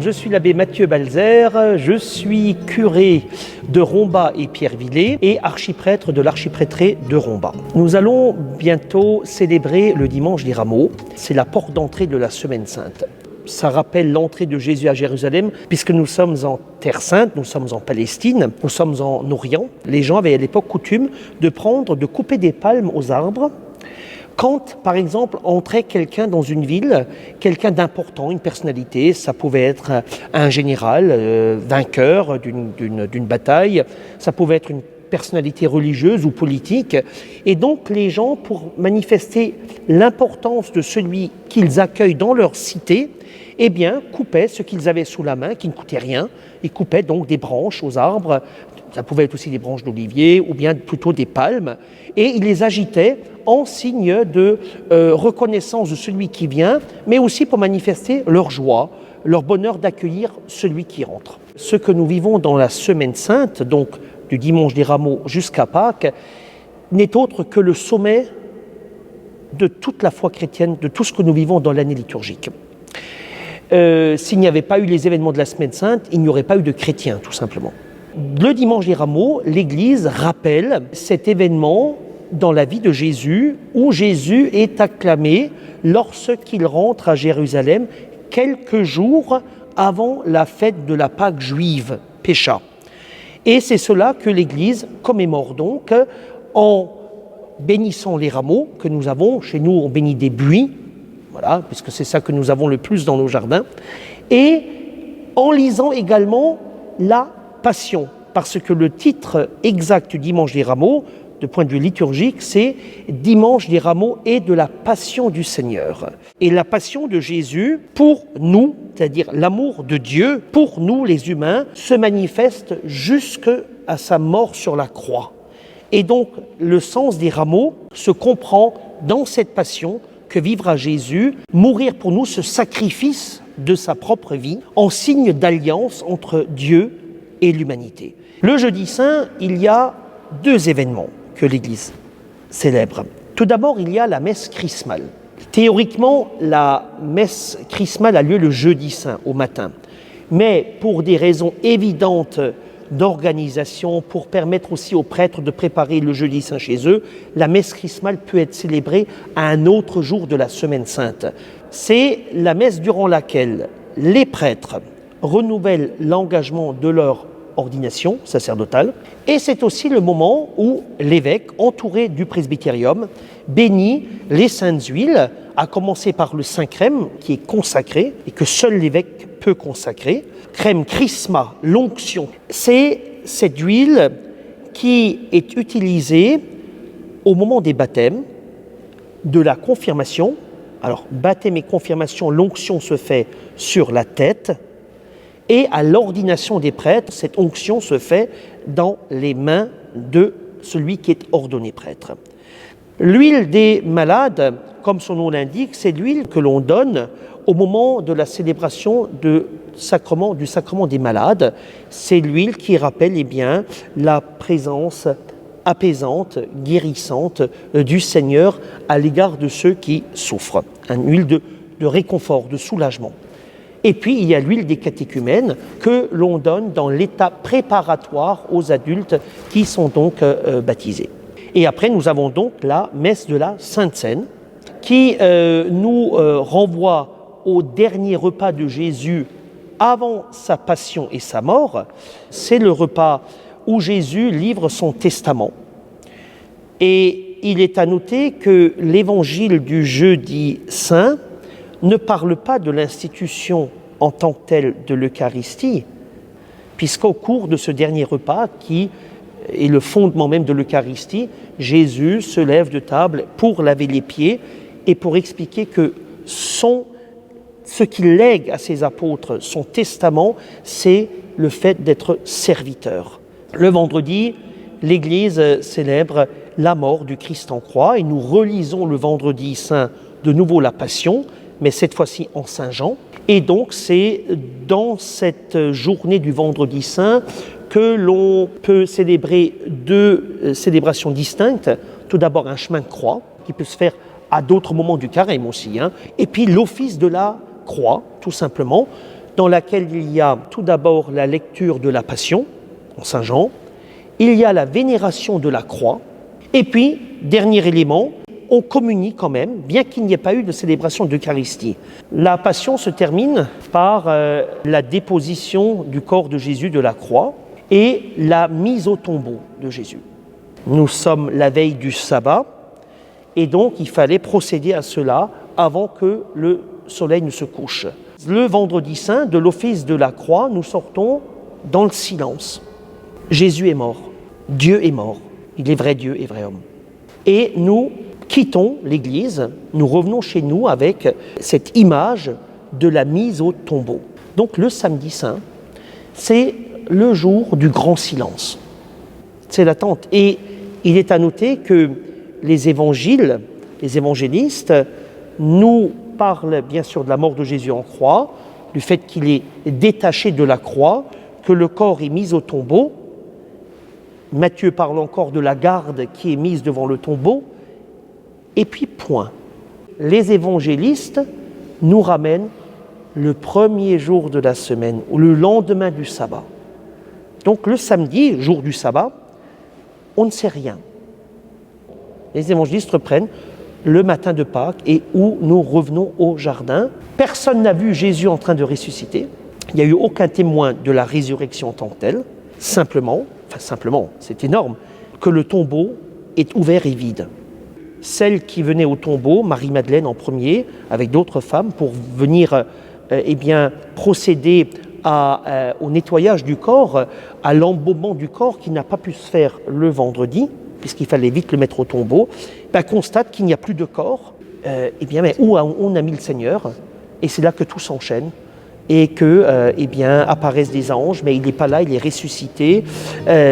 je suis l'abbé Mathieu Balzer, je suis curé de Romba et Pierrevillers et archiprêtre de l'archiprêtré de Romba. Nous allons bientôt célébrer le dimanche des Rameaux, c'est la porte d'entrée de la Semaine Sainte. Ça rappelle l'entrée de Jésus à Jérusalem, puisque nous sommes en Terre Sainte, nous sommes en Palestine, nous sommes en Orient. Les gens avaient à l'époque coutume de couper des palmes aux arbres, quand, par exemple, entrait quelqu'un dans une ville, quelqu'un d'important, une personnalité, ça pouvait être un général vainqueur d'une bataille, ça pouvait être une personnalité religieuse ou politique, et donc les gens, pour manifester l'importance de celui qu'ils accueillent dans leur cité, eh bien, coupaient ce qu'ils avaient sous la main, qui ne coûtait rien, ils coupaient donc des branches aux arbres, ça pouvait être aussi des branches d'olivier, ou bien plutôt des palmes, et ils les agitaient en signe de reconnaissance de celui qui vient, mais aussi pour manifester leur joie, leur bonheur d'accueillir celui qui rentre. Ce que nous vivons dans la Semaine Sainte, donc du dimanche des Rameaux jusqu'à Pâques, n'est autre que le sommet de toute la foi chrétienne, de tout ce que nous vivons dans l'année liturgique. S'il n'y avait pas eu les événements de la Semaine Sainte, il n'y aurait pas eu de chrétiens, tout simplement. Le dimanche des Rameaux, l'Église rappelle cet événement dans la vie de Jésus, où Jésus est acclamé lorsqu'il rentre à Jérusalem quelques jours avant la fête de la Pâque juive, Pécha. Et c'est cela que l'Église commémore donc en bénissant les rameaux que nous avons. Chez nous, on bénit des buis, voilà, puisque c'est ça que nous avons le plus dans nos jardins, et en lisant également la Passion, parce que le titre exact du dimanche des Rameaux, de point de vue liturgique, c'est Dimanche des Rameaux et de la Passion du Seigneur. Et la Passion de Jésus, pour nous, c'est-à-dire l'amour de Dieu, pour nous les humains, se manifeste jusqu'à sa mort sur la croix. Et donc, le sens des rameaux se comprend dans cette passion que vivra Jésus, mourir pour nous ce sacrifice de sa propre vie, en signe d'alliance entre Dieu et l'humanité. Le jeudi saint, il y a deux événements que l'Église célèbre. Tout d'abord, il y a la messe chrismale. Théoriquement, la messe chrismale a lieu le jeudi saint au matin. Mais pour des raisons évidentes d'organisation, pour permettre aussi aux prêtres de préparer le jeudi saint chez eux, la messe chrismale peut être célébrée à un autre jour de la Semaine Sainte. C'est la messe durant laquelle les prêtres renouvellent l'engagement de leur ordination sacerdotale, et c'est aussi le moment où l'évêque, entouré du presbytérium, bénit les saintes huiles, à commencer par le saint crème qui est consacré et que seul l'évêque peut consacrer. Crème chrisma, l'onction, c'est cette huile qui est utilisée au moment des baptêmes, de la confirmation. Alors, baptême et confirmation, l'onction se fait sur la tête, et à l'ordination des prêtres, cette onction se fait dans les mains de celui qui est ordonné prêtre. L'huile des malades, comme son nom l'indique, c'est l'huile que l'on donne au moment de la célébration du sacrement des malades. C'est l'huile qui rappelle la présence apaisante, guérissante du Seigneur à l'égard de ceux qui souffrent. Une huile de réconfort, de soulagement. Et puis, il y a l'huile des catéchumènes que l'on donne dans l'état préparatoire aux adultes qui sont donc baptisés. Et après, nous avons donc la messe de la Sainte Seine qui nous renvoie au dernier repas de Jésus avant sa passion et sa mort. C'est le repas où Jésus livre son testament. Et il est à noter que l'évangile du jeudi saint ne parle pas de l'institution en tant que telle de l'Eucharistie, puisqu'au cours de ce dernier repas, qui est le fondement même de l'Eucharistie, Jésus se lève de table pour laver les pieds et pour expliquer que ce qu'il lègue à ses apôtres, son testament, c'est le fait d'être serviteur. Le vendredi, l'Église célèbre la mort du Christ en croix et nous relisons le vendredi saint de nouveau la Passion, mais cette fois-ci en Saint Jean. Et donc c'est dans cette journée du vendredi saint que l'on peut célébrer deux célébrations distinctes. Tout d'abord un chemin de croix qui peut se faire à d'autres moments du carême aussi, et puis l'office de la croix, tout simplement, dans laquelle il y a tout d'abord la lecture de la Passion, en Saint Jean, il y a la vénération de la croix, et puis, dernier élément, on communie quand même, bien qu'il n'y ait pas eu de célébration d'Eucharistie. La Passion se termine par la déposition du corps de Jésus de la croix et la mise au tombeau de Jésus. Nous sommes la veille du sabbat, et donc il fallait procéder à cela avant que le soleil ne se couche. Le vendredi saint, de l'office de la croix, nous sortons dans le silence. Jésus est mort, Dieu est mort, il est vrai Dieu et vrai homme. Et nous quittons l'Église, nous revenons chez nous avec cette image de la mise au tombeau. Donc le samedi saint, c'est le jour du grand silence. C'est l'attente. Et il est à noter que les évangiles, les évangélistes, nous parlent bien sûr de la mort de Jésus en croix, du fait qu'il est détaché de la croix, que le corps est mis au tombeau. Matthieu parle encore de la garde qui est mise devant le tombeau. Et puis point. Les évangélistes nous ramènent le premier jour de la semaine, ou le lendemain du sabbat. Donc le samedi, jour du sabbat, on ne sait rien. Les évangélistes reprennent le matin de Pâques et où nous revenons au jardin. Personne n'a vu Jésus en train de ressusciter. Il n'y a eu aucun témoin de la résurrection en tant que telle. Simplement, c'est énorme, que le tombeau est ouvert et vide. Celle qui venait au tombeau, Marie-Madeleine en premier, avec d'autres femmes, pour venir procéder au nettoyage du corps, à l'embaumement du corps qui n'a pas pu se faire le vendredi, puisqu'il fallait vite le mettre au tombeau, constate qu'il n'y a plus de corps. Où on a mis le Seigneur? Et c'est là que tout s'enchaîne. Et que apparaissent des anges, mais il n'est pas là, il est ressuscité.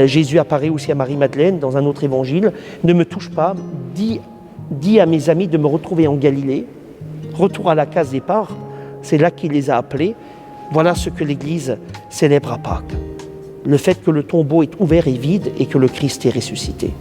Jésus apparaît aussi à Marie-Madeleine dans un autre évangile. Ne me touche pas, dis à mes amis de me retrouver en Galilée. Retour à la case départ, c'est là qu'il les a appelés. Voilà ce que l'Église célèbre à Pâques. Le fait que le tombeau est ouvert et vide et que le Christ est ressuscité.